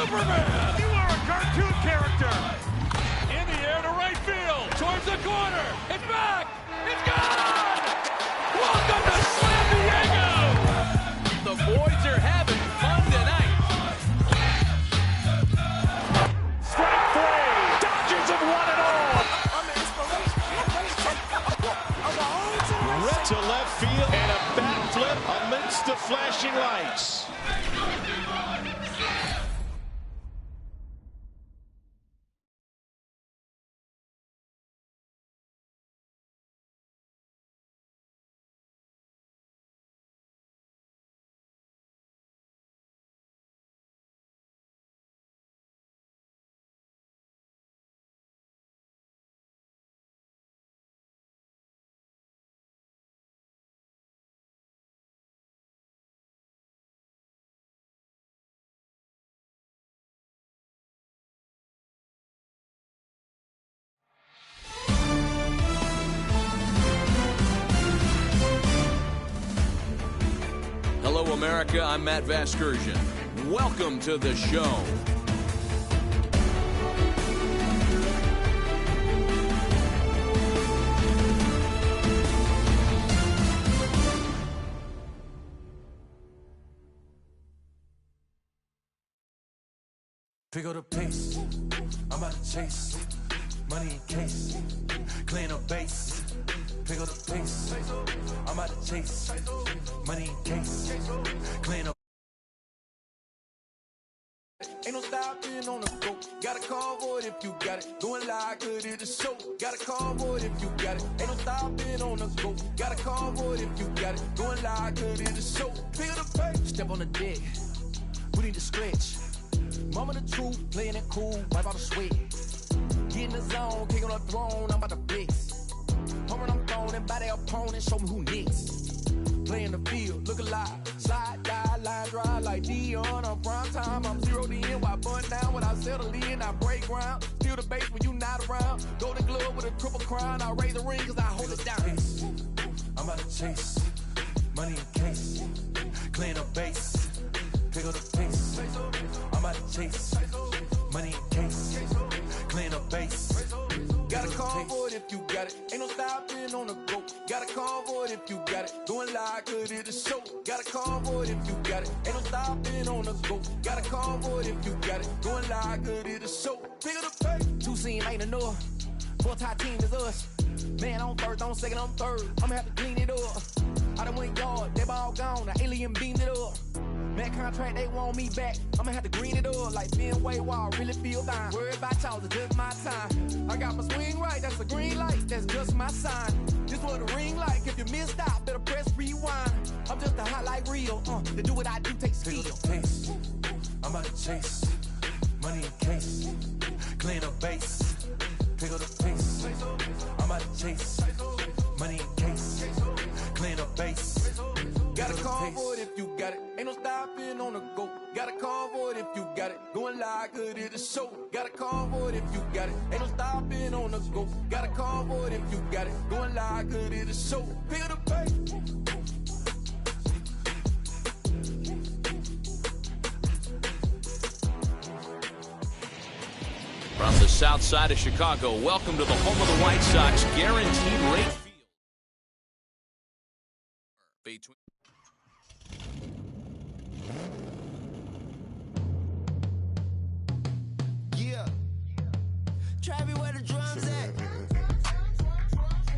Superman! You are a cartoon character! In the air to right field, towards the corner, it's back! It's gone! Welcome to San Diego! The boys are having fun tonight. Strike three! Dodgers have won it all! Ripped to left field and a bat flip amidst the flashing lights. Hello, America. I'm Matt Vasgersian. Welcome to the show. Pick up the pace, I'm about to chase. Money in case, clean up base. Pick up the pace, I'm about to chase. Money in case, clean up. Ain't no stopping on the go. Got a convoy if you got it. Going live, good at the show. Got a convoy if you got it. Ain't no stopping on the go. Got a convoy if you got it. Going live, good at the show. Pick up the pace. Step on the deck. We need to stretch. Mama the truth, playing it cool, wipe out the sweat. Get in the zone, kick on the throne, I'm about to flex. Home I'm throwing by their opponent, show me who next. Play in the field, look alive. Slide, die, line drive like Dion on prime time. I'm 0 to end, while bun down when I settle in. I break ground, steal the base when you not around. Golden glove with a triple crown, I raise the ring cause I hold it down. I'm about to chase, money in case, clean up base. Pick up the pace, I'm about to chase. Money in case, clean up base. Got a convoy if you got it. Ain't no stopping on the go. Got a convoy if you got it. Going live, good at the show. Got a convoy if you got it. Ain't no stopping on the go. Got a convoy if you got it. Going live, good at the show. Pick up the pace. Two scene ain't enough. Four tie team is us. Man on first, on second, on third. I'ma have to clean it up. I done went yard, they ball gone. The alien beamed it up. Man contract, they want me back. I'ma have to green it up like Fenway Wall. Really feel fine. Worry about y'all, it's just my time. I got my swing right, that's a green light. That's just my sign. This what the ring like. If you missed out, better press rewind. I'm just a highlight reel. To do what I do takes skill. Pick up the pace, I'm about to chase. Money in case, clean up base. Pick up the pace, I'm about to chase. Money in case, clean up base. Got a convoy if you got it. Ain't no stopping on the go. Got a convoy if you got it. Going live, good at the show. Got a convoy if you got it. Ain't no stopping on the go. Got a convoy if you got it. Going live, good at the show. Pick up the pace. From the south side of Chicago, welcome to the home of the White Sox, guaranteed rate field. Between Yeah. Travis, where the drums at?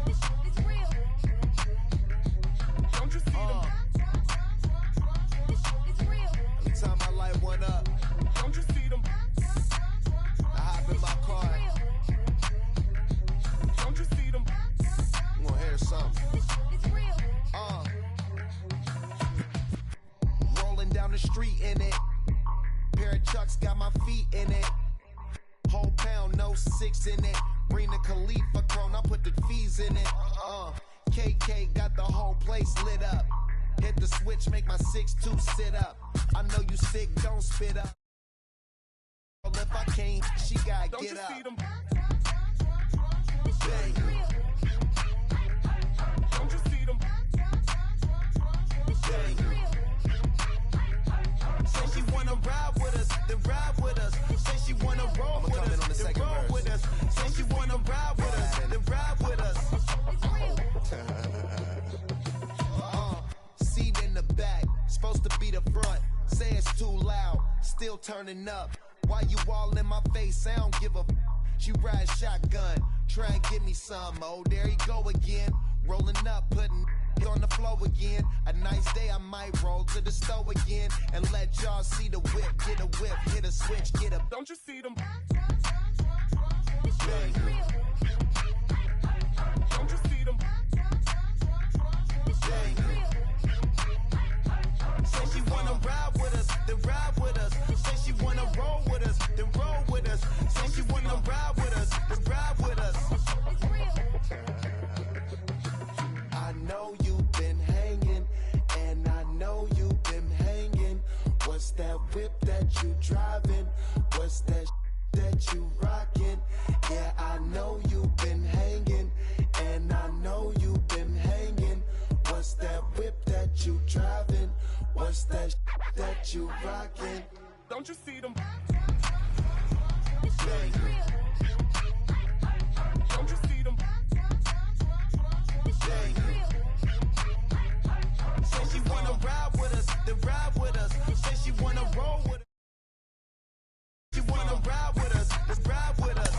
It's real. Don't you see them? It's real. Every time I light one up, don't you see them? I hop in my car. Don't you see them? I'm gonna hear something. It's real. Rolling down the street in it. Pair of Chucks got my feet in it. Whole pound, no 6 in it. Bring the Khalifa clone, I put the fees in it. KK got the whole place lit up. Hit the switch, make my 6'2" sit up. I know you sick, don't spit up. If I can't, she gotta Don't get you up. see them? Bang. Don't you see them? Bang. Say she wanna ride with us, then ride with us. be the front. Say it's too loud, still turning up. Why you all in my face? I don't give a f. She ride shotgun, try and give me some. Oh, there he go again. Rolling up, putting on the floor again. A nice day, I might roll to the store again and let y'all see the whip. Get a whip, hit a switch, get a. Don't you see them? Bang. Don't you see them? Bang. Say she wanna ride with us, then ride with us. Say she wanna roll with us, then roll with us. Say she wanna ride with us, then ride with us. I know you've been hanging, and I know you've been hanging. What's that whip that you driving? What's that that you rocking? Yeah, I know you've been hanging, and I know you've been hanging. What's that whip that you driving? What's that that you rocking? Don't you see them? Bang. Don't you see them? Bang. Say she wanna ride with us, then ride with us. Say she wanna roll with us. She wanna ride with us, then ride with us.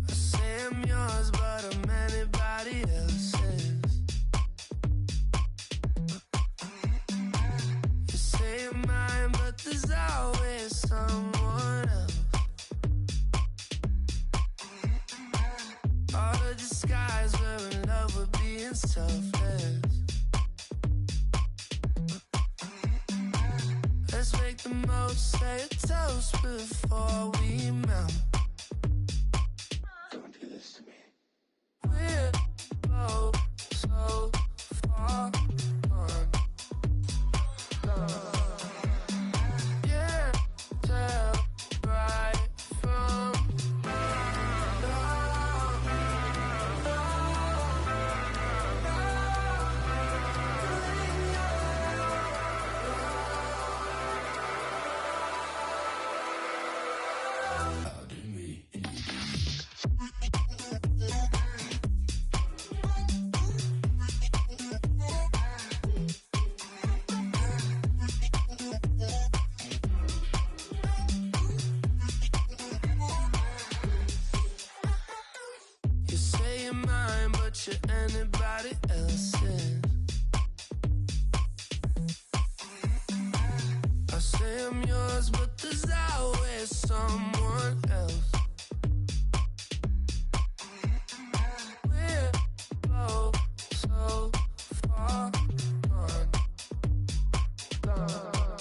I say I'm yours, but I'm anybody else's. You say you're mine, but there's always someone else. All the disguise, we're in love with being selfless. Let's make the most, say a toast before we melt. We're both so far gone. Yeah, tell right from you say you're mine, but you're anybody else's. I say I'm yours, but there's always someone else. We're both so far gone.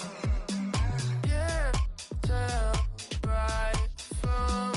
Yeah, tell right from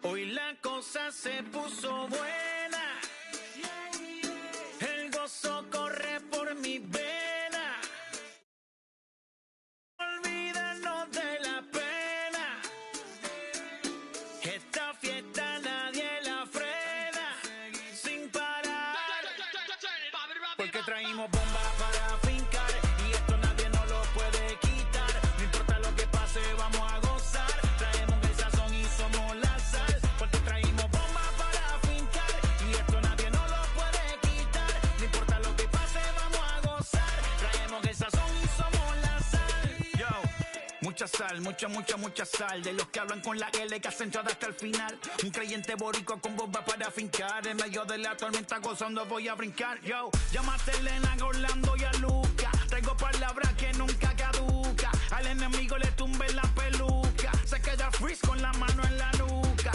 Hoy la cosa se puso buena. El gozo corre por mi vena. Olvídanos de la pena. Esta fiesta nadie la frena. Sin parar. Porque traímos bombas para fincar. Y esto nadie nos lo puede quitar. No importa lo que pase, vamos a gozar. Traemos el sazón y somos la sal. Porque traímos bombas para fincar. sal, mucha sal. De los que hablan con la L que hacen todo hasta el final. Un creyente boricua con bomba para fincar. En medio de la tormenta gozando voy a brincar. Yo, llámate a Elena, a Orlando y a Luca. Traigo palabras que nunca caduca. Al enemigo le tumbe la peluca. Se queda freeze con la mano en la nuca.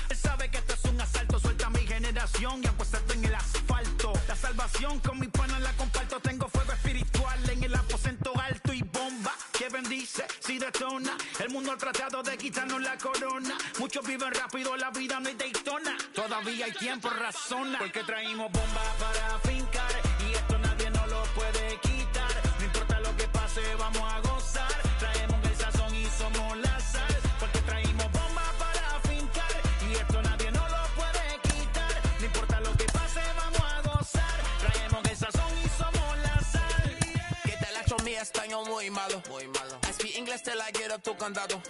Él sabe que esto es un asalto. Suelta mi generación y apuesto en el asfalto. La salvación con mi pana la comparto. Tengo fuego espiritual en el aposento alto y bomba que bendice si detona. El mundo ha tratado de quitarnos la corona. Muchos viven rápido, la vida no es Daytona. Todavía hay tiempo, razona. Porque traímos bomba para fincar. Y esto nadie nos lo puede quitar. No importa lo que pase, vamos a gozar. Traemos el sazón y somos la sal. Porque traímos bomba para fincar. Y esto nadie nos lo puede quitar. No importa lo que pase, vamos a gozar. Traemos el sazón y somos la sal. Que te la mi español muy malo. I speak English till I get up to condado.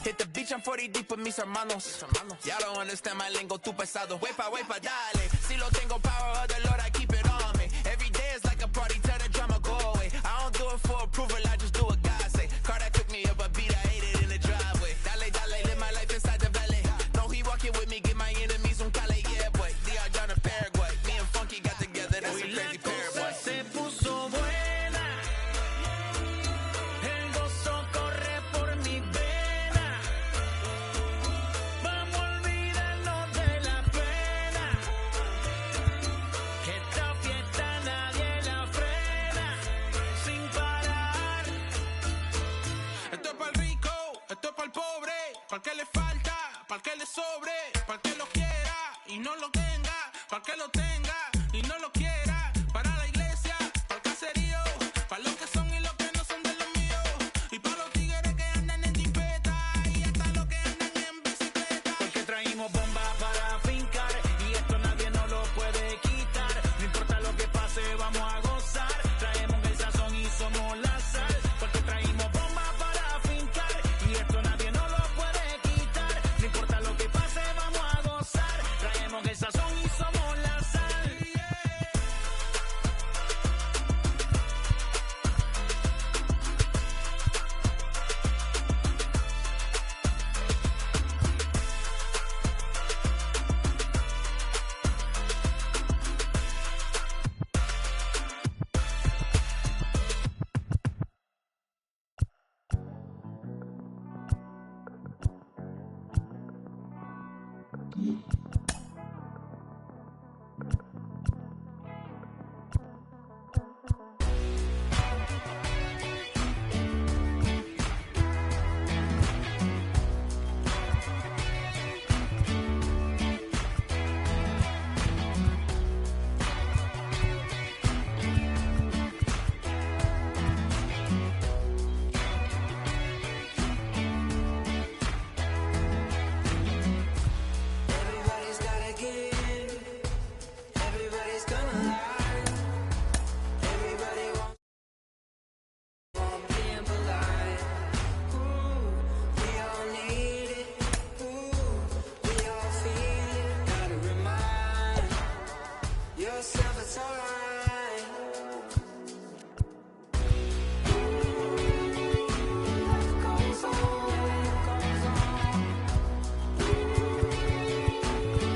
Hit the beach, I'm 40 deep with mis hermanos. Ya don't understand my lingo, tu pesado. Wepa, dale. Si lo tengo power of the Lord, I keep it on me. Every day is like a party, tell the drama go away. I don't do it for approval, I just do what God say. Car that took me up a beat, I ate it in the driveway. Dale, live my life inside the valley. No, he walking with me, give my enemies un cale, yeah, boy. DR down in Paraguay. Me and Funky got together, that's a crazy pair, boy. Se puso buena. El gozo corre por mi vena. Vamos a olvidarnos de la pena. Que esta fiesta nadie la frena. Sin parar. Esto es para el rico, esto es para el pobre, para el que le falta, para el que le sobre, para el que lo quiera y no lo tenga, para el que lo tenga y no lo quiera, para la iglesia, para el caserío, para los que son y los que no son de los míos, y para los tigres que andan en jipeta y hasta los que andan en bicicleta. Porque traímos bomba para fincar. Y esto nadie nos lo puede quitar. No importa lo que pase, vamos a gozar. Traemos el sazón y somos la sal. Porque traímos bomba para fincar. Y esto nadie nos lo puede quitar. No importa lo que pase, vamos a gozar. Traemos el sazón y somos la sal. Everybody's gotta give. Everybody's gonna lie. Everybody wants being polite. Ooh, we all need it. Ooh, we all feel it. Gotta remind yourself it's alright. Life goes on.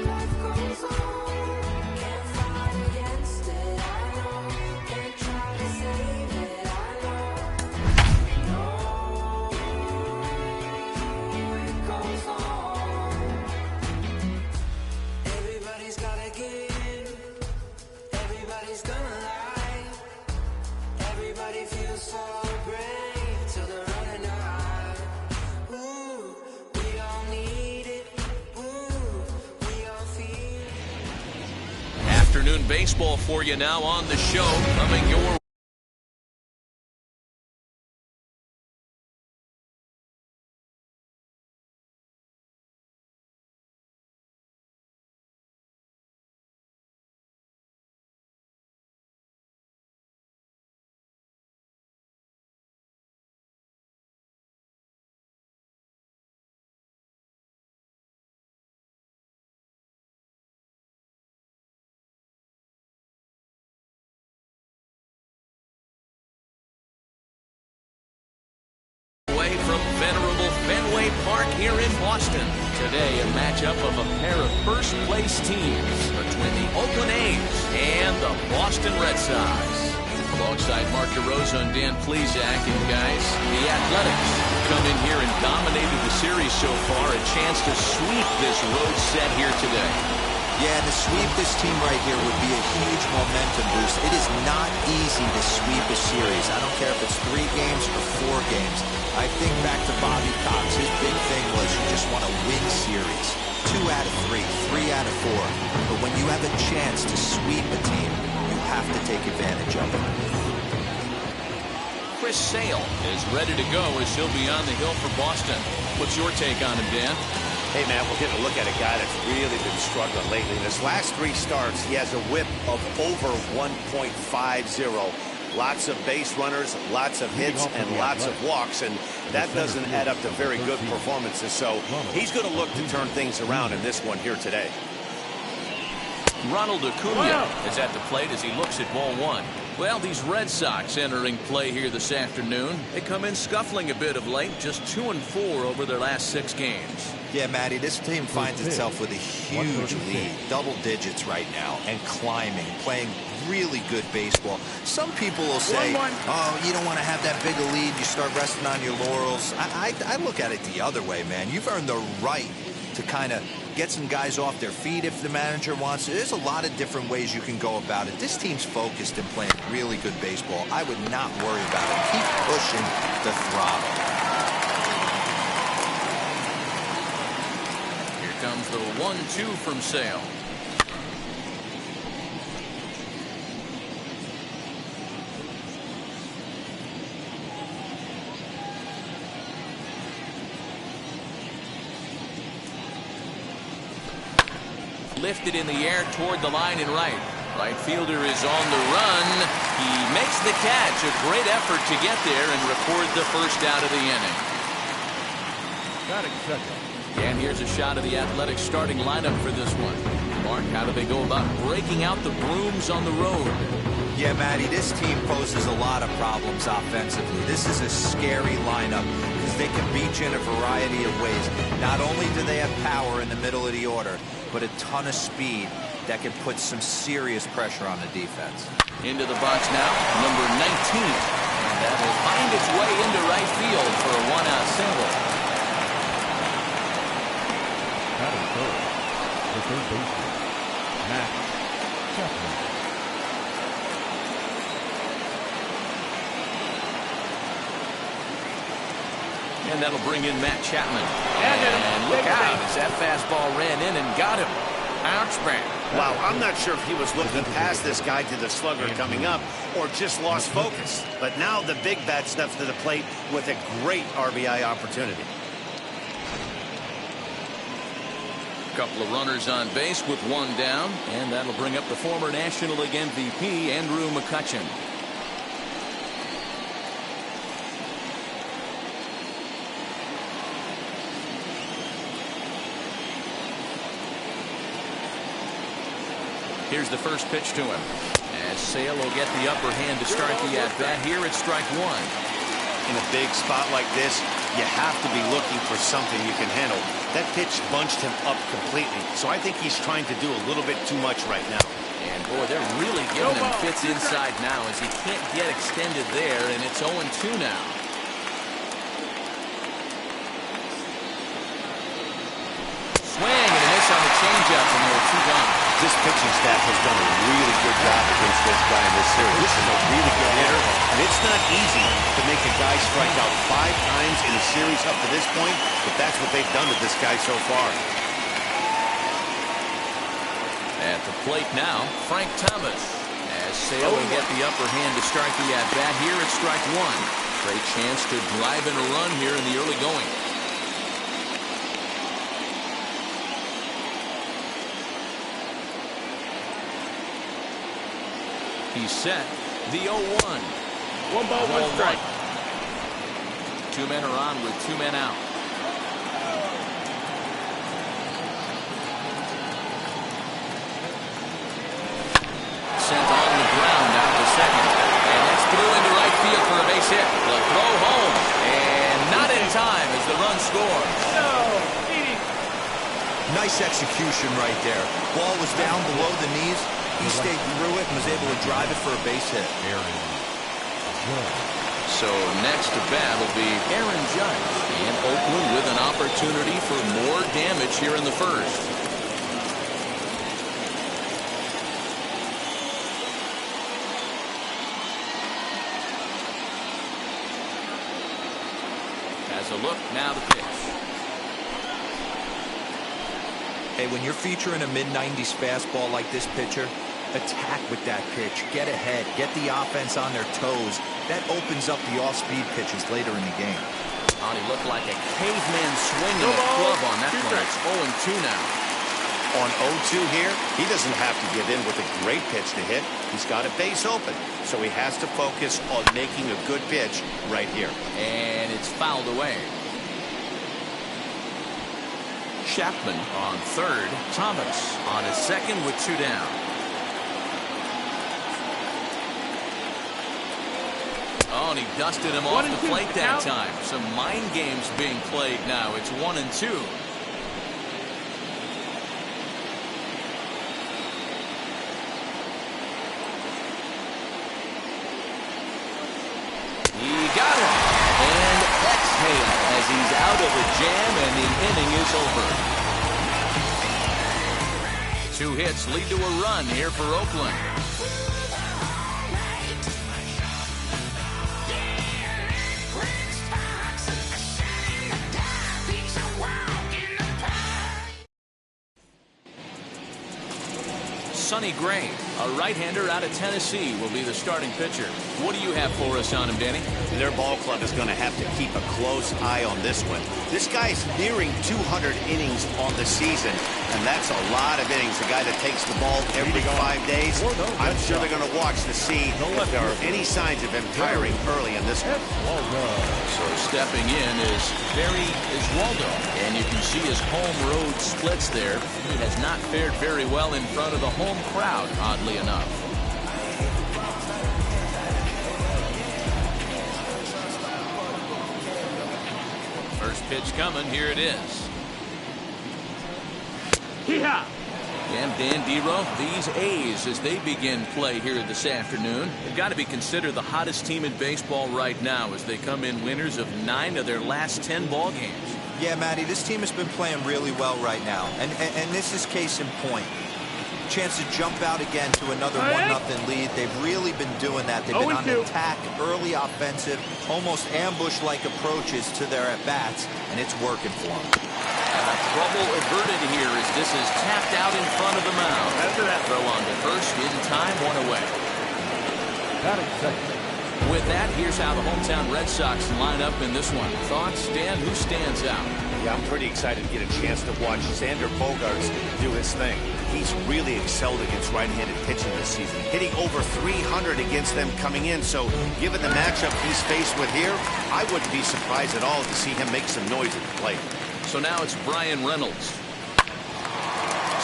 Life goes on. Can't fight against it, I know. Can't try to save it, I know. No, it goes on. Everybody's gotta give. Everybody's gonna lie. Everybody feels so brave till they're running out. Ooh, we all need it. Ooh, we all feel it. Afternoon baseball for you now on the show, coming your matchup of a pair of first-place teams between the Oakland A's and the Boston Red Sox. Alongside Mark DeRosa and Dan Plesac, and guys, the Athletics come in here and dominated the series so far. A chance to sweep this road set here today. Yeah, and to sweep this team right here would be a huge momentum boost. It is not easy to sweep a series. I don't care if it's 3 games or 4 games. I think back to Bobby Cox. His big thing was you just want to win series. 2 out of 3, 3 out of 4. But when you have a chance to sweep a team, you have to take advantage of it. Chris Sale is ready to go as he'll be on the hill for Boston. What's your take on him, Dan? Hey, man, we're getting a look at a guy that's really been struggling lately. In his last 3 starts, he has a whip of over 1.50. Lots of base runners, lots of hits, and lots of walks, and that doesn't add up to very good performances. So he's going to look to turn things around in this one here today. Ronald Acuna is at the plate as he looks at ball 1. Well, these Red Sox entering play here this afternoon. They come in scuffling a bit of late, just 2-4 over their last 6 games. Yeah, Matty, this team finds itself with a huge lead, double digits right now, and climbing, playing really good baseball. Some people will say, oh, you don't want to have that big a lead, you start resting on your laurels. I look at it the other way, man. You've earned the right to kind of get some guys off their feet if the manager wants to. There's a lot of different ways you can go about it. This team's focused and playing really good baseball. I would not worry about it. Keep pushing the throttle. Here comes the 1-2 from Sale. Lifted in the air toward the line and right. Right fielder is on the run. He makes the catch. A great effort to get there and record the first out of the inning. And here's a shot of the Athletics starting lineup for this one. Mark, how do they go about breaking out the brooms on the road? Yeah, Matty, this team poses a lot of problems offensively. This is a scary lineup because they can beat you in a variety of ways. Not only do they have power in the middle of the order, but a ton of speed that can put some serious pressure on the defense. Into the box now, number 19. And that will find its way into right field for a 1-out single. The third baseman, Matt Chapman. And that'll bring in Matt Chapman. And look out as that fastball ran in and got him. Bounce back. Wow, I'm not sure if he was looking past this guy to the slugger coming up or just lost focus. But now the big bat steps to the plate with a great RBI opportunity. Couple of runners on base with 1 down. And that'll bring up the former National League MVP, Andrew McCutchen. Here's the first pitch to him. As Sale will get the upper hand to start the at-bat. Here it's strike 1. In a big spot like this, you have to be looking for something you can handle. That pitch bunched him up completely. So I think he's trying to do a little bit too much right now. And boy, they're really giving him fits inside now as he can't get extended there, and it's 0-2 now. Swing and a miss on the changeup, and there are 2 gone. This pitching staff has done a really good job against this guy in this series. This is a really good hitter, and it's not easy to make a guy strike out 5 times in a series up to this point, but that's what they've done to this guy so far. At the plate now, Frank Thomas. As Sale will get the upper hand to start the at-bat. Here it's strike 1. Great chance to drive in a run here in the early going. He's set. The 0-1. 1 ball, 1 strike. 2 men are on with 2 men out. Sent on the ground out to second. And that's through into right field for a base hit. The throw home. And not in time as the run scores. Nice execution right there. Ball was down below the knees. He stayed through it and was able to drive it for a base hit. So next to bat will be Aaron Judge. And Oakland with an opportunity for more damage here in the first. As a look, now the pitch. Hey, when you're featuring a mid-90s fastball like this pitcher, attack with that pitch. Get ahead. Get the offense on their toes. That opens up the off-speed pitches later in the game. Oh, he looked like a caveman swinging a club on that one. It's 0-2 now. On 0-2 here, he doesn't have to give in with a great pitch to hit. He's got a base open, so he has to focus on making a good pitch right here. And it's fouled away. Chapman on third. Thomas on his second with 2 down. Oh, and he dusted him off the plate that time. Some mind games being played now. It's 1-2. He got him. And exhale as he's out of the jam and the inning is over. 2 hits lead to a run here for Oakland. Sonny Gray, a right-hander out of Tennessee, will be the starting pitcher. What do you have for us on him, Danny? Their ball club is going to have to keep a close eye on this one. This guy's nearing 200 innings on the season, and that's a lot of innings. A guy that takes the ball every 5 days. I'm sure they're going to watch to see if there are any signs of him tiring early in this one. So stepping in is Barry Iswaldo, and you can see his home road splits there. He has not fared very well in front of the home crowd, oddly enough. First pitch coming. Here it is. Yeah. And Dan Dero, these A's, as they begin play here this afternoon, they've got to be considered the hottest team in baseball right now as they come in winners of 9 of their last 10 ball games. Yeah, Matty, this team has been playing really well right now, and this is case in point. Chance to jump out again to another 1-0 lead. They've really been doing that. They've been on attack, early offensive, almost ambush-like approaches to their at-bats, and it's working for them. Trouble averted here as this is tapped out in front of the mound. Throw on to first in time, 1 away. With that, here's how the hometown Red Sox line up in this one. Thoughts, Dan? Who stands out? Yeah, I'm pretty excited to get a chance to watch Xander Bogaerts do his thing. He's really excelled against right-handed pitching this season, hitting over 300 against them coming in. So given the matchup he's faced with here, I wouldn't be surprised at all to see him make some noise at the plate. So now it's Brian Reynolds.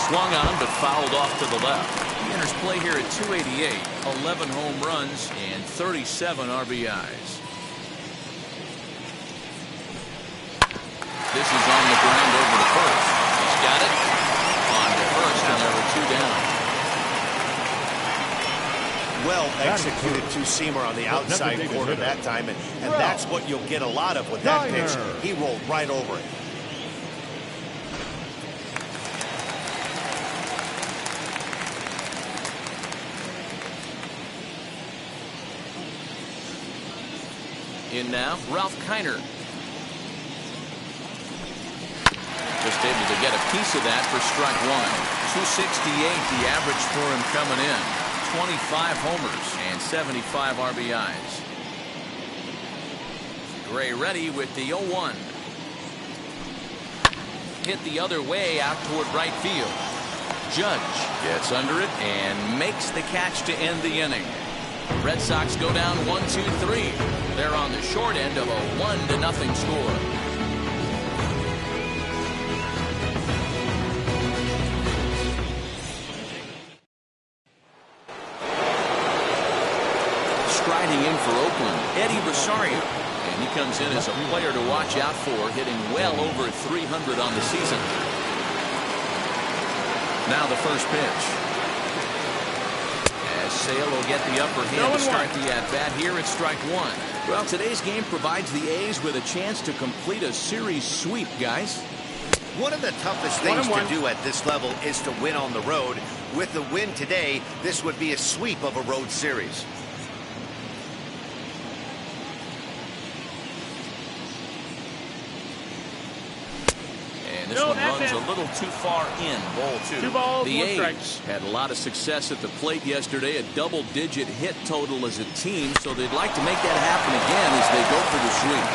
Swung on but fouled off to the left. He enters play here at 288, 11 home runs and 37 RBIs. This is on the ground over to first. He's got it. On to first, and there were 2 down. Well executed two-seamer on the outside corner that time, and that's what you'll get a lot of with that pitch. He rolled right over it. In now, Ralph Kiner. Just able to get a piece of that for strike 1. 268 the average for him coming in. 25 homers and 75 RBIs. Gray ready with the 0-1. Hit the other way out toward right field. Judge gets under it and makes the catch to end the inning. Red Sox go down 1-2-3. They're on the short end of a 1-0 score. Striding in for Oakland, Eddie Rosario. And he comes in as a player to watch out for, hitting well over 300 on the season. Now the first pitch. As Sale will get the upper hand to start the at-bat here at strike one. Well, today's game provides the A's with a chance to complete a series sweep, guys. One of the toughest things to do at this level is to win on the road. With the win today, this would be a sweep of a road series. And this one runs a little too far in. Ball two. 2 balls, the 1 A's strike. had a lot of success at the plate yesterday, a double-digit hit total as a team, so they'd like to make that happen again as they go for the sweep.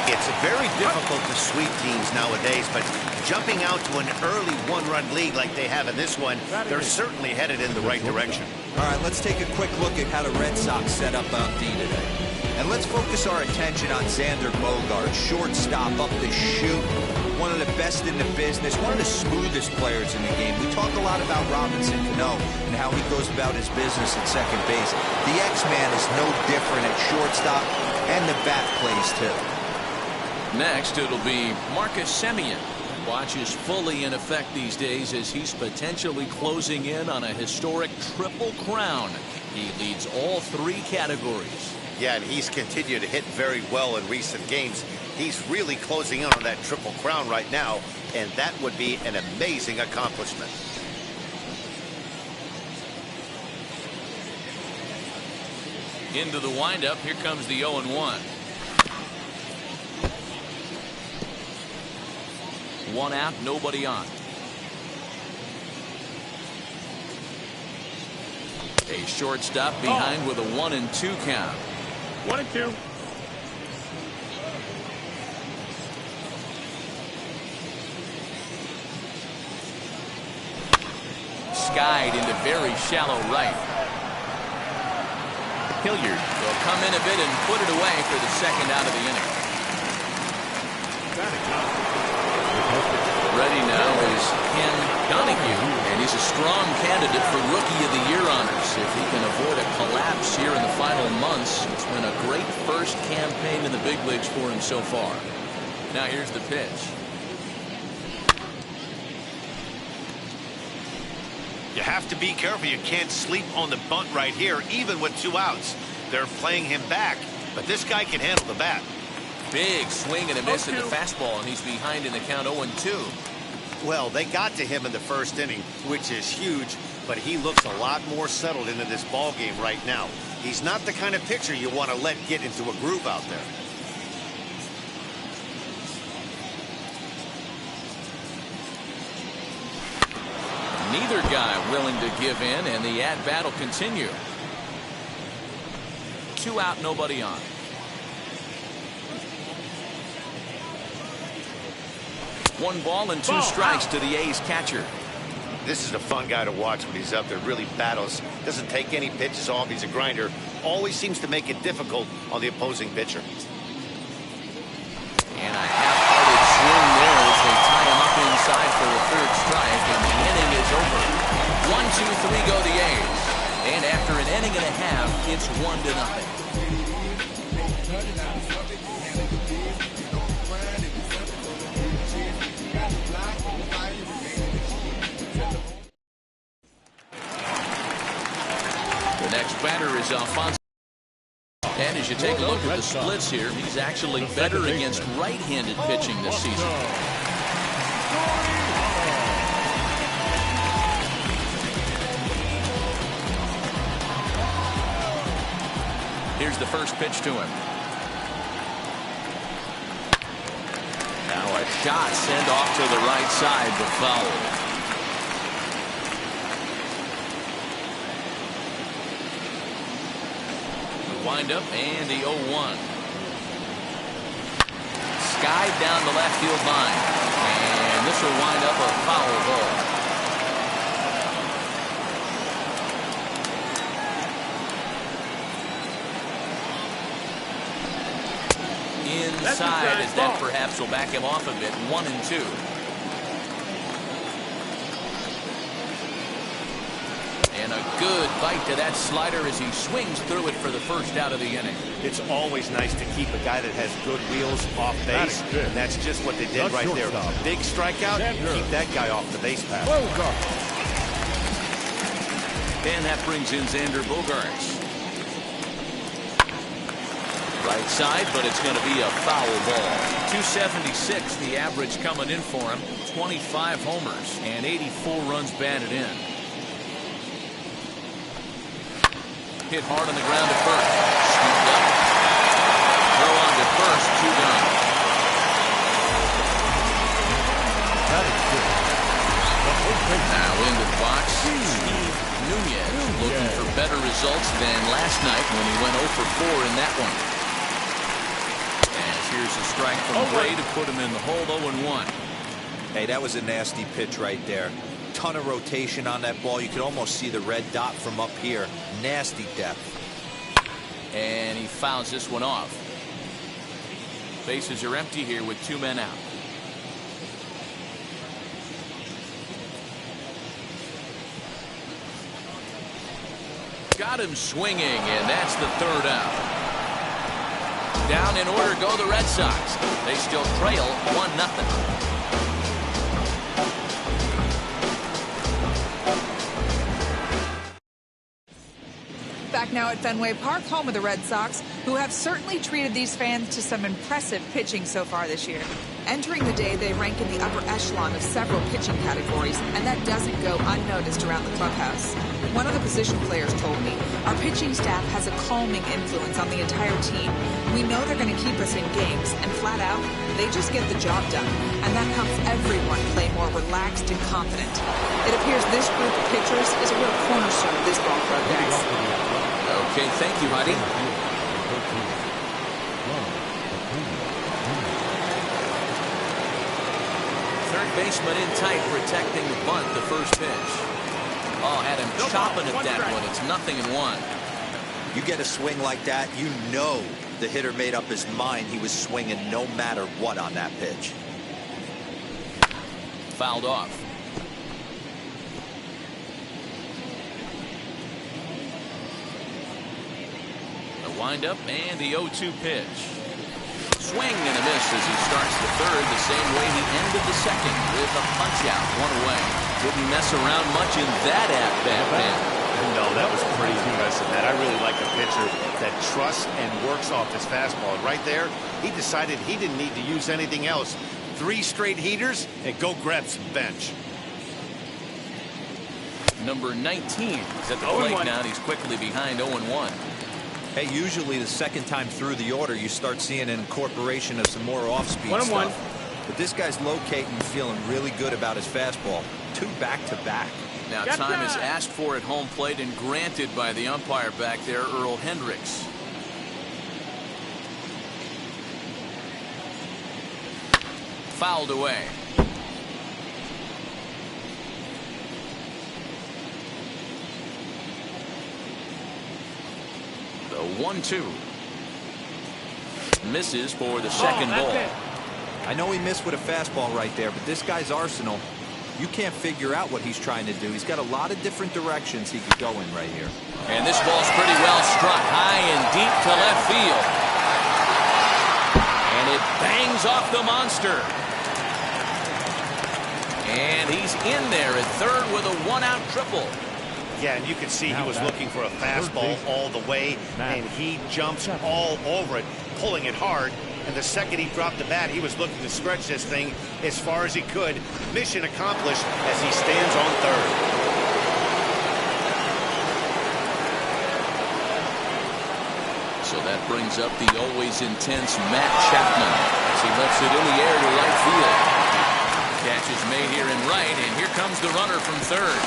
It's very difficult to sweep teams nowadays, but jumping out to an early one-run lead like they have in this one, they're certainly headed in the right direction. All right, let's take a quick look at how the Red Sox set up on D today. And let's focus our attention on Xander Bogaerts, shortstop up the chute. One of the best in the business, one of the smoothest players in the game. We talk a lot about Robinson Cano and how he goes about his business at second base. The X-Man is no different at shortstop, and the bat plays too. Next, it'll be Marcus Semien. Watch is fully in effect these days as he's potentially closing in on a historic triple crown. He leads all 3 categories. Yeah, and he's continued to hit very well in recent games. He's really closing in on that triple crown right now, and that would be an amazing accomplishment. Into the windup, here comes the 0-1. 1 out, nobody on. A shortstop behind with a 1-2 count. 1-2. Skied into very shallow right. Hilliard will come in a bit and put it away for the second out of the inning. Ready now is Ken Donahue, and he's a strong candidate for Rookie of the Year honors. If he can avoid a collapse here in the final months, it's been a great first campaign in the big leagues for him so far. Now here's the pitch. You have to be careful. You can't sleep on the bunt right here, even with 2 outs. They're playing him back, but this guy can handle the bat. Big swing and a miss at the fastball, and he's behind in the count 0-2. Well, they got to him in the first inning, which is huge, but he looks a lot more settled into this ball game right now. He's not the kind of pitcher you want to let get into a groove out there. Neither guy willing to give in, and the at-bat will continue. 2 out, nobody on. 1 ball and 2 strikes to the A's catcher. This is a fun guy to watch when he's up there. Really battles. Doesn't take any pitches off. He's a grinder. Always seems to make it difficult on the opposing pitcher. And a half-hearted swing there as they tie him up inside for the 3rd strike, and the inning is over. 1-2-3 go the A's. And after an inning and a half, it's 1-0. The next batter is Alfonso. And as you take a look at the splits here, he's actually better against right-handed pitching this season. Here's the first pitch to him. Now a shot sent off to the right side, but foul. Wind up and the 0-1. Skied down the left field line, and this will wind up a foul ball. Inside, as that perhaps will back him off a bit. 1-2. And a good bite to that slider as he swings through it for the first out of the inning. It's always nice to keep a guy that has good wheels off base, and that's just what they did right there. Big strikeout, keep that guy off the base path. And that brings in Xander Bogaerts. Right side, but it's going to be a foul ball. 276, the average coming in for him. 25 homers and 84 runs batted in. Hit hard on the ground to first. Scooped up. Throw on to first. 2 down. That is good. Now into the box. Steve Nunez looking for better results than last night when he went 0 for 4 in that one. Here's a strike from Gray to put him in the hold. 0-1. Hey, that was a nasty pitch right there. Ton of rotation on that ball. You could almost see the red dot from up here. Nasty depth. And he fouls this one off. Bases are empty here with 2 men out. Got him swinging, and that's the 3rd out. Down in order go the Red Sox. They still trail 1-0. Back now at Fenway Park, home of the Red Sox, who have certainly treated these fans to some impressive pitching so far this year. Entering the day, they rank in the upper echelon of several pitching categories, and that doesn't go unnoticed around the clubhouse. One of the position players told me, our pitching staff has a calming influence on the entire team. We know they're going to keep us in games, and flat out, they just get the job done. And that helps everyone play more relaxed and confident. It appears this group of pitchers is a real cornerstone of this ball club, guys. Okay, thank you, buddy. Third baseman in tight, protecting the bunt, the first pitch. Oh, had him chopping at that one. It's 0-1. You get a swing like that, you know the hitter made up his mind he was swinging no matter what on that pitch. Fouled off. The windup and the 0-2 pitch. Swing and a miss as he starts the 3rd the same way he ended the 2nd with a punch out, 1 away. Didn't mess around much in that at-bat, man. No, that was pretty impressive, man. I really like a pitcher that trusts and works off his fastball. Right there, he decided he didn't need to use anything else. 3 straight heaters and go grab some bench. Number 19 is at the plate now, and he's quickly behind 0-1. Hey, usually the second time through the order, you start seeing an incorporation of some more off-speed stuff. But this guy's locating, feeling really good about his fastball. 2 back-to-back. Now time is asked for at home plate and granted by the umpire back there, Earl Hendricks. Fouled away. The 1-2. Misses for the 2nd ball. I know he missed with a fastball right there, but this guy's arsenal, you can't figure out what he's trying to do. He's got a lot of different directions he could go in right here. And this ball's pretty well struck high and deep to left field. And it bangs off the monster. And he's in there at 3rd with a 1-out triple. Yeah, and you can see he was looking for a fastball all the way, and he jumps all over it, pulling it hard. And the second he dropped the bat, he was looking to stretch this thing as far as he could. Mission accomplished as he stands on 3rd. So that brings up the always intense Matt Chapman as he lets it in the air to right field. Catch is made here in right, and here comes the runner from 3rd.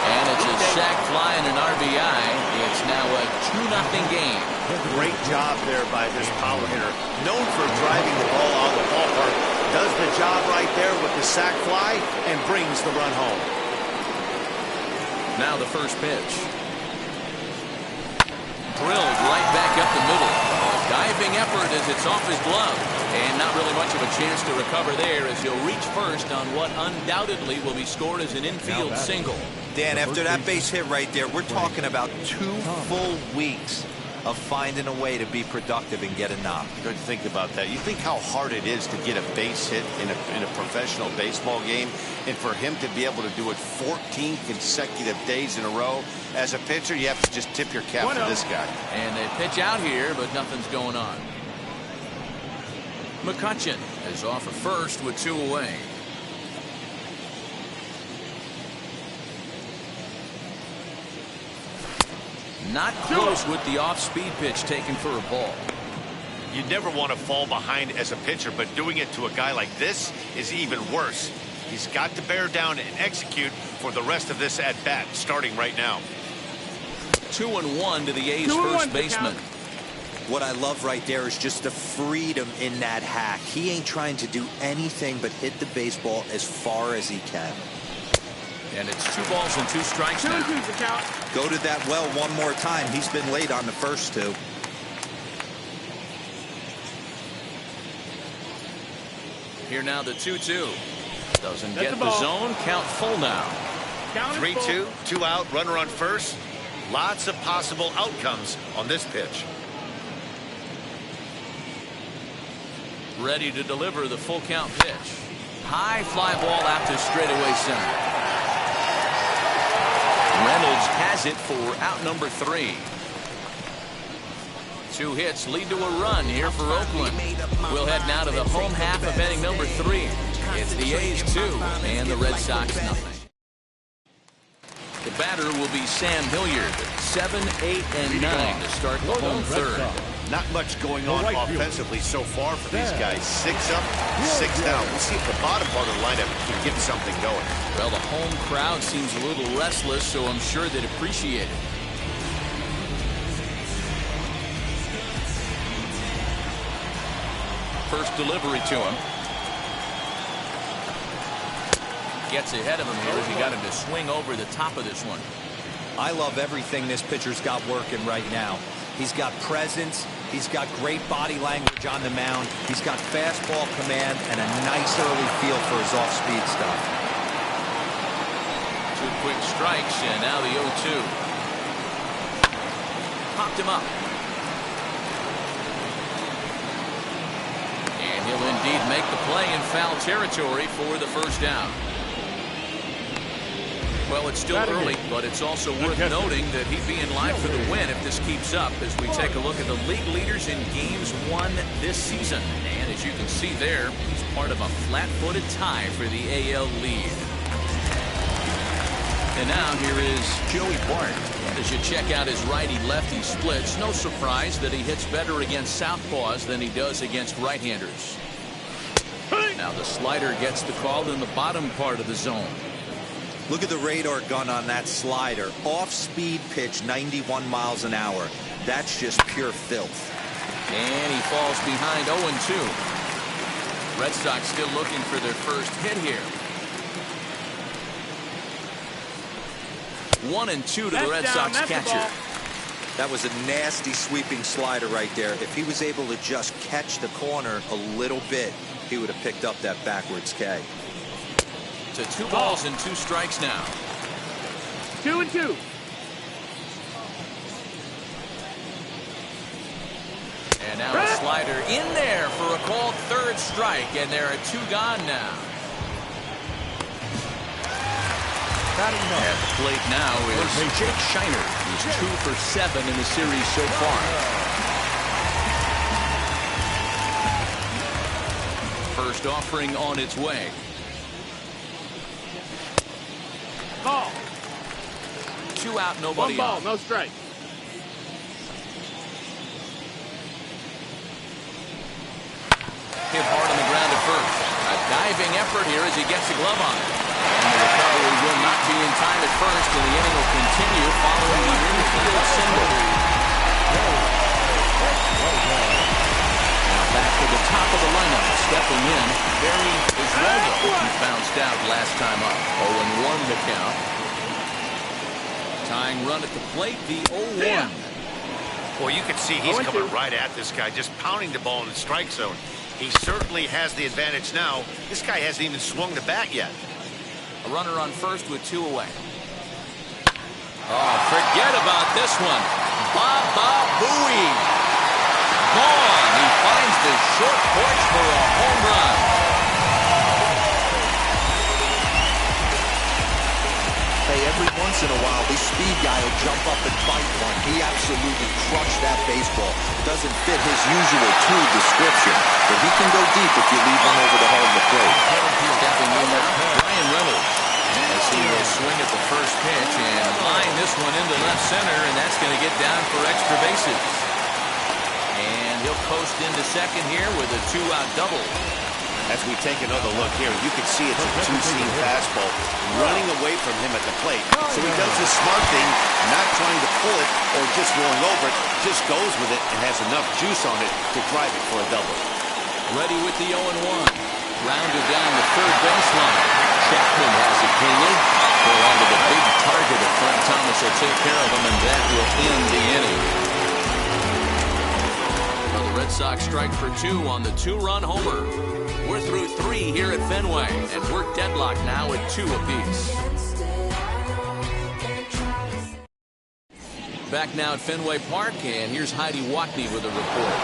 And it's a sac fly and an RBI. It's now a 2-0 game. Great job there by this power hitter. Known for driving the ball out of the ballpark. Does the job right there with the sac fly and brings the run home. Now the first pitch. Drilled right back up the middle. A diving effort as it's off his glove. And not really much of a chance to recover there as he'll reach first on what undoubtedly will be scored as an infield single. Dan, after that base hit right there, we're talking about 2 full weeks of finding a way to be productive and get a knock. Good to think about that. You think how hard it is to get a base hit in a professional baseball game, and for him to be able to do it 14 consecutive days in a row. As a pitcher, you have to just tip your cap to this guy. And they pitch out here, but nothing's going on. McCutchen is off at first with 2 away. Not close with the off-speed pitch taken for a ball. You never want to fall behind as a pitcher, but doing it to a guy like this is even worse. He's got to bear down and execute for the rest of this at-bat, starting right now. 2-1 to the A's first baseman. What I love right there is just the freedom in that hack. He ain't trying to do anything but hit the baseball as far as he can. And it's 2 balls and 2 strikes now. Go to that well one more time. He's been late on the first 2. Here now the 2-2. Doesn't get the zone. Count full now. 3-2, 2 out, runner on first. Lots of possible outcomes on this pitch. Ready to deliver the full count pitch. High fly ball out to straightaway center. Reynolds has it for out number 3. 2 hits lead to a run here for Oakland. We'll head now to the home half of inning number 3. It's the A's 2 and the Red Sox nothing. The batter will be Sam Hilliard. 7, 8, and 9 to start the home third. Not much going on offensively so far for these guys. 6 up, 6 down. We'll see if the bottom part of the lineup can get something going. Well, the home crowd seems a little restless, so I'm sure they'd appreciate it. First delivery to him. Gets ahead of him here as he got him to swing over the top of this one. I love everything this pitcher's got working right now. He's got presence. He's got great body language on the mound. He's got fastball command and a nice early feel for his off-speed stuff. 2 quick strikes, and now the 0-2. Popped him up. And he'll indeed make the play in foul territory for the first down. Well, it's still early, but it's also worth noting that he'd be in line for the win if this keeps up as we take a look at the league leaders in games won this season. And as you can see there, he's part of a flat-footed tie for the AL lead. And now here is Joey Bart. As you check out his righty-lefty splits, no surprise that he hits better against southpaws than he does against right-handers. Now the slider gets the call in the bottom part of the zone. Look at the radar gun on that slider. Off-speed pitch, 91 miles an hour. That's just pure filth. And he falls behind 0-2. Red Sox still looking for their first hit here. 1-2 to the Red Sox catcher. That was a nasty sweeping slider right there. If he was able to just catch the corner a little bit, he would have picked up that backwards K. To 2 balls and 2 strikes now. 2-2. And now a slider in there for a called third strike, and there are 2 gone now. At the plate now is Jake Shiner. He's 2 for 7 in the series so far. First offering on its way. Ball. 2 out, nobody 1 ball, on. no strike. Hit hard on the ground at first. A diving effort here as he gets the glove on. And the recovery will not be in time at first, and the inning will continue following the infield single. Now back to the top of the lineup. Stepping in, Barry Israel. He bounced out last time up. 0-1 the count. Tying run at the plate, the 0-1. Well, you can see he's coming right at this guy, just pounding the ball in the strike zone. He certainly has the advantage now. This guy hasn't even swung the bat yet. A runner on first with 2 away. Oh, forget about this one. Booey. Gone. He finds the short porch for a home run. Hey, every once in a while, this speed guy will jump up and fight one. He absolutely crushed that baseball. Doesn't fit his usual tool description, but he can go deep if you leave one over the home to plate. Stepping in now, Ryan Reynolds. As he will swing at the first pitch and line this one into left center, and that's going to get down for extra bases. And he'll post into second here with a 2-out double. As we take another look here, you can see it's a two-seam fastball running away from him at the plate. So he does the smart thing, not trying to pull it or just rolling over it, just goes with it and has enough juice on it to drive it for a double. Ready with the 0-1. Grounded down the third baseline. Chapman has it cleanly. Go on to the big target of Frank Thomas will take care of him, and that will end the inning. Well, the Red Sox strike for 2 on the 2-run homer. We're through 3 here at Fenway, and we're deadlocked now at 2 apiece. Back now at Fenway Park, and here's Heidi Watney with a report.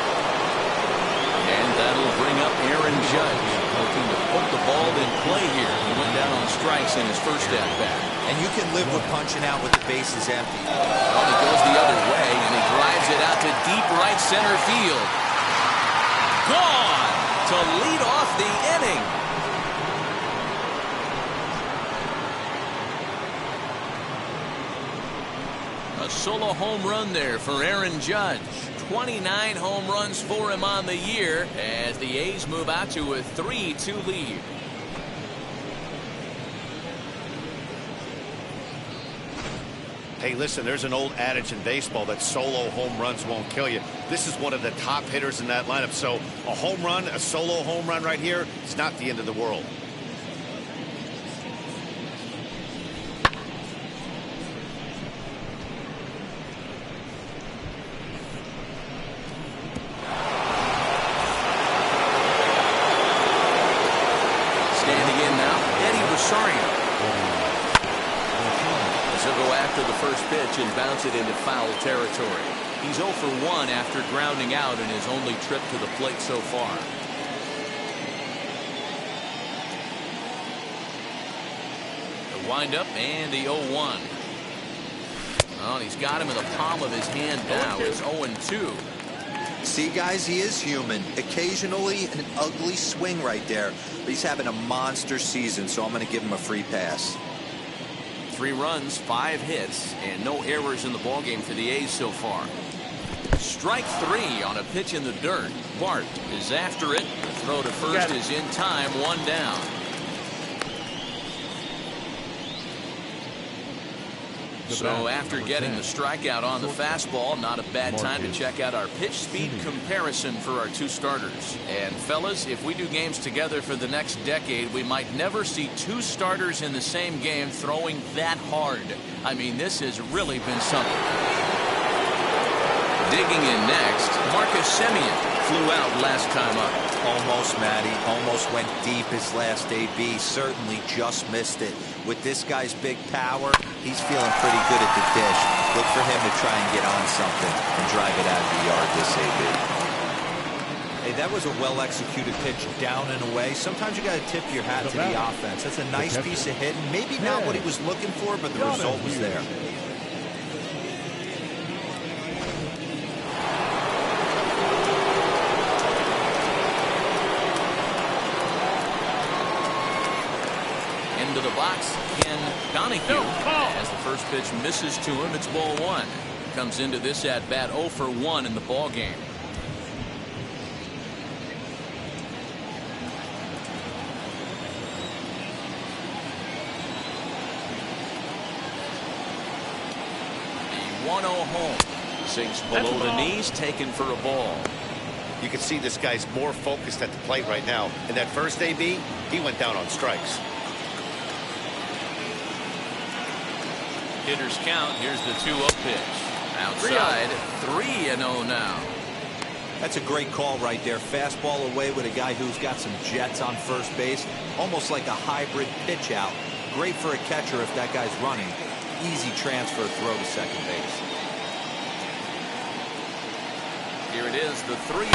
And that'll bring up Aaron Judge, looking to put the ball in play here. He went down on strikes in his first at-bat. And you can live with punching out with the bases empty. Well, he goes the other way, and he drives it out to deep right center field. Gone to lead off the inning. A solo home run there for Aaron Judge. 29 home runs for him on the year as the A's move out to a 3-2 lead. Hey, listen, there's an old adage in baseball that solo home runs won't kill you. This is one of the top hitters in that lineup. So a home run, a solo home run right here, it's not the end of the world. And bounce it into foul territory. He's 0 for 1 after grounding out in his only trip to the plate so far. The windup and the 0-1. Well, he's got him in the palm of his hand now. It's 0-2. See, guys, he is human. Occasionally an ugly swing right there, but he's having a monster season, so I'm going to give him a free pass. 3 runs, 5 hits, and no errors in the ballgame for the A's so far. Strike 3 on a pitch in the dirt. Bart is after it. The throw to first is in time, 1 down. So after getting the strikeout on the fastball, not a bad time to check out our pitch speed comparison for our 2 starters. And fellas, if we do games together for the next decade, we might never see 2 starters in the same game throwing that hard. I mean, this has really been something. Digging in next, Marcus Semien flew out last time up. Almost, Matty. Almost went deep his last AB. Certainly just missed it. With this guy's big power, he's feeling pretty good at the dish. Look for him to try and get on something and drive it out of the yard this AB. Hey, that was a well-executed pitch down and away. Sometimes you got to tip your hat to the offense. That's a nice piece of hitting. Maybe not what he was looking for, but the result was there. Into the box, Ken Donahue. As the first pitch misses to him, it's ball 1. Comes into this at-bat 0 for 1 in the ball game. The 1-0 home. Sinks below the knees, taken for a ball. You can see this guy's more focused at the plate right now. In that first AB, he went down on strikes. Hitters count. Here's the 2-0 pitch. Outside, 3-0 now. That's a great call right there. Fastball away with a guy who's got some jets on first base. Almost like a hybrid pitch out. Great for a catcher if that guy's running. Easy transfer throw to second base. Here it is, the 3-0.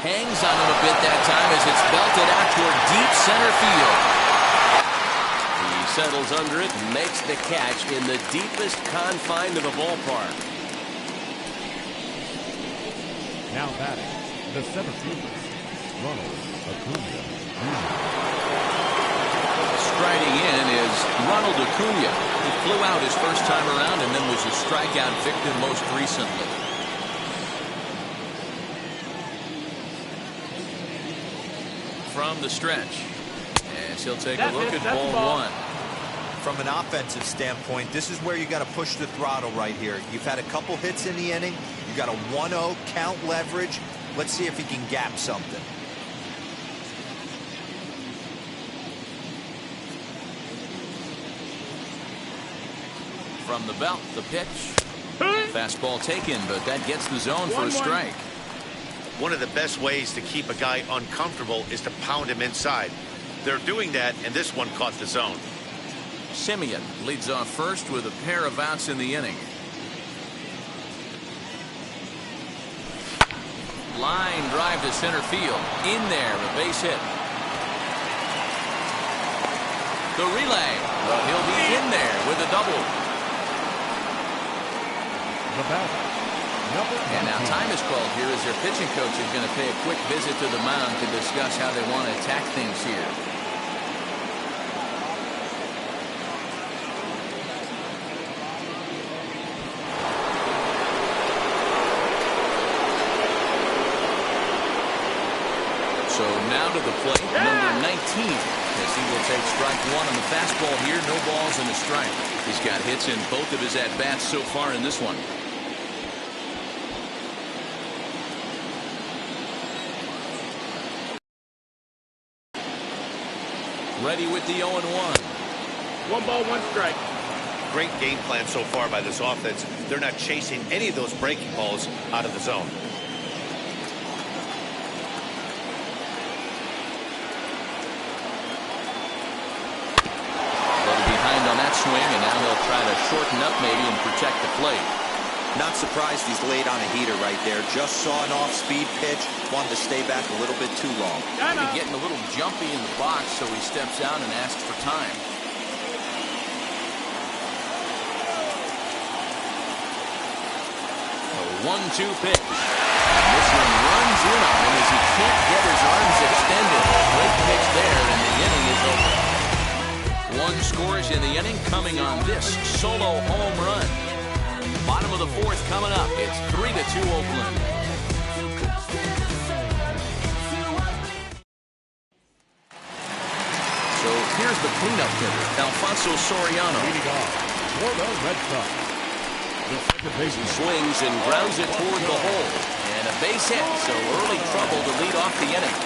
Hangs on him a bit that time as it's belted out toward deep center field. He settles under it and makes the catch in the deepest confine of the ballpark. Now batting, the center fielder, Ronald Acuna Jr. Striding in is Ronald Acuna. He flew out his first time around and then was a strikeout victim most recently. From the stretch, as he'll take a look at ball one. From an offensive standpoint, this is where you got to push the throttle right here. You've had a couple hits in the inning. You got a 1-0 count leverage. Let's see if he can gap something. From the belt, the pitch. Fastball taken, but that gets the zone for a strike. One of the best ways to keep a guy uncomfortable is to pound him inside. They're doing that, and this one caught the zone. Simeon leads off first with a pair of outs in the inning. Line drive to center field. In there, a base hit. The relay. Well, he'll be in there with a double. The batter, and now time is called here as their pitching coach is going to pay a quick visit to the mound to discuss how they want to attack things here. So now to the plate, number 19, as he will take strike one on the fastball here. No balls and a strike. He's got hits in both of his at-bats so far in this one. Ready with the 0-1. 1 ball, 1 strike. Great game plan so far by this offense. They're not chasing any of those breaking balls out of the zone. Behind on that swing, and now he'll try to shorten up maybe and protect the plate. Not surprised he's laid on a heater right there. Just saw an off-speed pitch. Wanted to stay back a little bit too long. Maybe getting a little jumpy in the box, so he steps out and asks for time. A 1-2 pitch. And this one runs in on him as he can't get his arms extended. Great pitch there, and the inning is over. One scores in the inning coming on this solo home run. Bottom of the fourth coming up. It's 3-2 Oakland. So here's the cleanup hitter, Alfonso Soriano. Leading off for the Red Sox. The second baseman Swings and grounds it toward the hole. And a base hit, so early trouble to lead off the inning.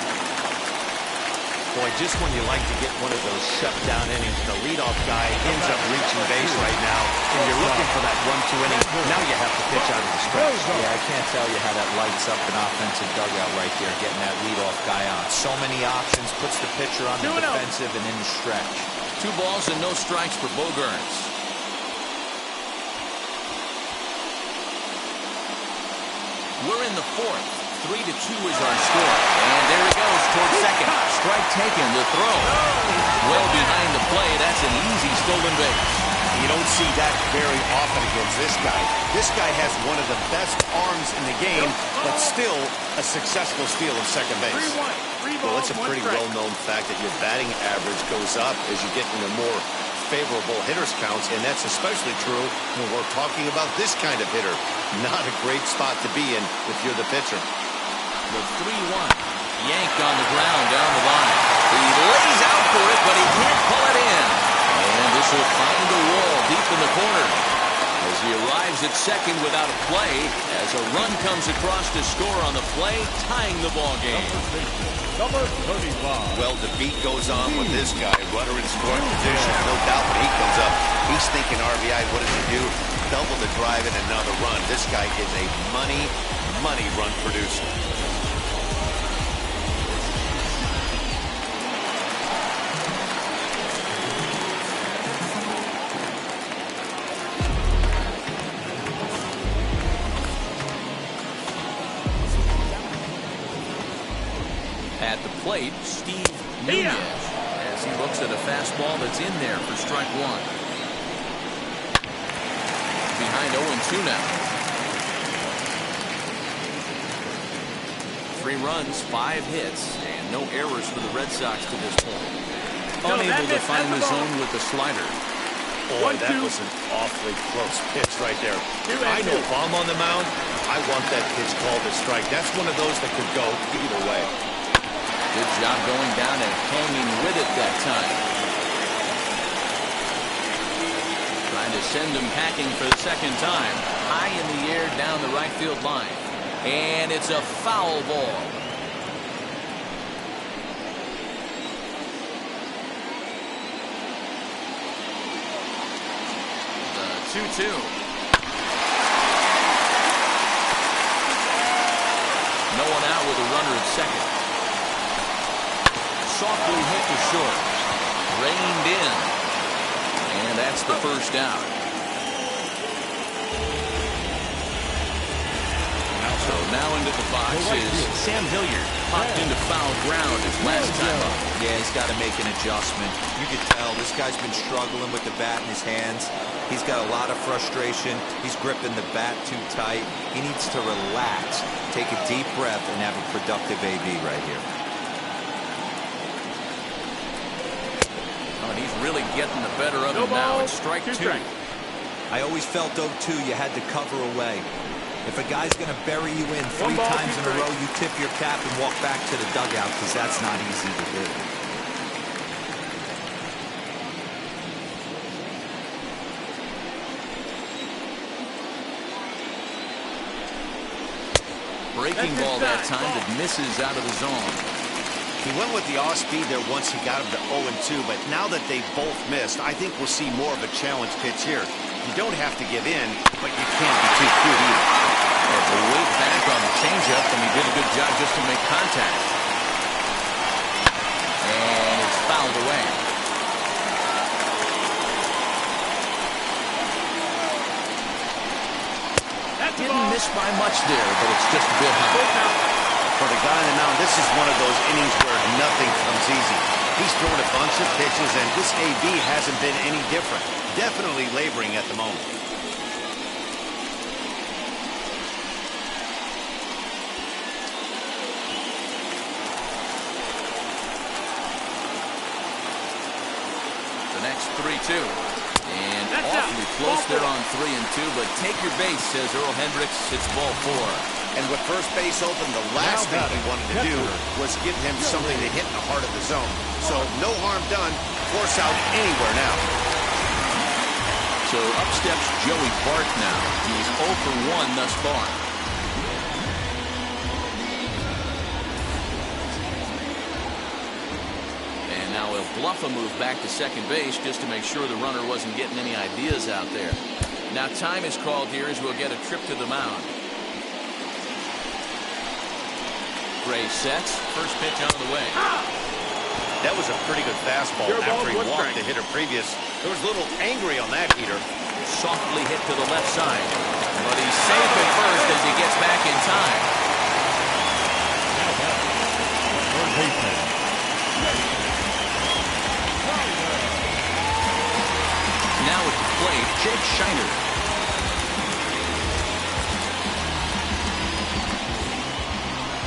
Boy, just when you like to get one of those shutdown innings, the leadoff guy ends up reaching base right now, and you're looking for that 1-2 inning. Now you have to pitch out of the stretch. Yeah, I can't tell you how that lights up an offensive dugout right there, getting that leadoff guy on. So many options, puts the pitcher on the defensive and in the stretch. 2 balls and no strikes for Bogaerts. We're in the fourth. 3-2 is our score. And there he goes toward second. Strike taken, the throw. Well behind the play, that's an easy stolen base. You don't see that very often against this guy. This guy has one of the best arms in the game, but still a successful steal of second base. Well, it's a pretty well-known fact that your batting average goes up as you get into more favorable hitters counts, and that's especially true when we're talking about this kind of hitter. Not a great spot to be in if you're the pitcher. The 3-1. Yanked on the ground down the line. He lays out for it, but he can't pull it in. And this will find the wall deep in the corner. As he arrives at second without a play, as a run comes across to score on the play, tying the ball game. Number 35. Well, the beat goes on with this guy. Runner in scoring position. No doubt when he comes up, he's thinking RBI. What does he do? Double the drive and another run. This guy is a money run producer. At the plate, Steve Nunez, as he looks at a fastball that's in there for strike one. Behind 0-2 now. 3 runs, 5 hits, and no errors for the Red Sox to this point. Unable to find the zone with the slider. Boy, that was an awfully close pitch right there. I know if I'm on the mound, I want that pitch called a strike. That's one of those that could go either way. Good job going down and hanging with it that time. Trying to send him packing for the second time. High in the air down the right field line. And it's a foul ball. The 2-2. No one out with a runner at second. Softly hit to short. Reined in. And that's the first out. So now into the box is Sam Hilliard. Popped into foul ground his last time up. Yeah, he's got to make an adjustment. You could tell this guy's been struggling with the bat in his hands. He's got a lot of frustration. He's gripping the bat too tight. He needs to relax, take a deep breath, and have a productive AB right here. Oh, and he's really getting the better of him now. It's strike 2. I always felt 0-2 you had to cover away. If a guy's going to bury you in 3 times in a row, you tip your cap and walk back to the dugout because that's not easy to do. Breaking ball that time that misses out of the zone. He went with the off-speed there once he got him to 0-2, but now that they both missed, I think we'll see more of a challenge pitch here. You don't have to give in, but you can't be too cute either. The weight back on the changeup, and he did a good job just to make contact. And it's fouled away. Didn't miss by much there, but it's just a bit high. For the guy on the mound, this is one of those innings where nothing comes easy. He's thrown a bunch of pitches, and this AB hasn't been any different. Definitely laboring at the moment. The next 3-2. And awfully close there on 3-2, but take your base, says Earl Hendricks. It's ball 4. And with first base open, the last thing he wanted to do was give him something to hit in the heart of the zone. So no harm done. Force out anywhere now. So up steps Joey Bart now. He's 0 for 1 thus far. And now he'll bluff a move back to second base just to make sure the runner wasn't getting any ideas out there. Now time is called here as we'll get a trip to the mound. Gray sets. First pitch on the way. That was a pretty good fastball after he walked the hitter previous. There was a little angry on that heater. Softly hit to the left side. But he's safe at first as he gets back in time. Now at the plate, Jake Shiner.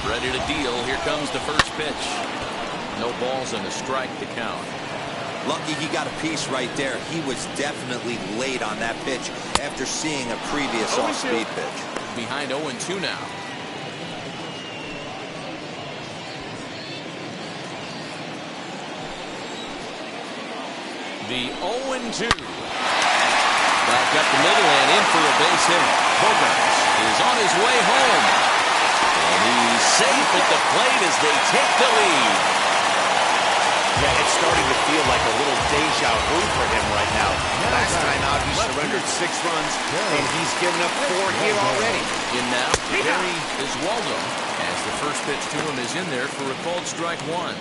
Ready to deal. Here comes the first pitch. No balls and a strike to count. Lucky he got a piece right there. He was definitely late on that pitch after seeing a previous off-speed pitch. Behind 0-2 now. The 0-2. Back up the middle and in for a base hit. Bogarts is on his way home. And he's safe at the plate as they take the lead. Yeah, it's starting to feel like a little deja vu for him right now. Last time out, he surrendered 6 runs, and he's given up 4 here already. In now, Barry Iswaldo, as the first pitch to him is in there for a called strike 1.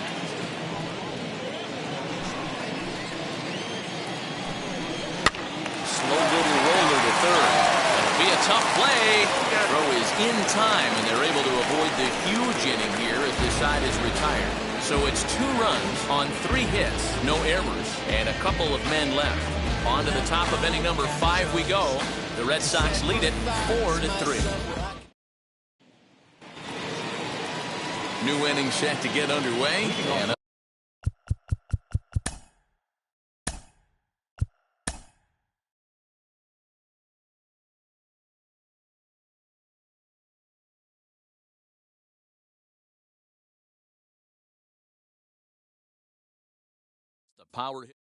Slow little roller to third. It'll be a a tough play. Throw is in time, and they're able to avoid the huge inning here as this side is retired. So it's 2 runs on 3 hits, no errors, and a couple of men left. On to the top of inning number 5 we go. The Red Sox lead it 4-3. New inning set to get underway. And the power hit.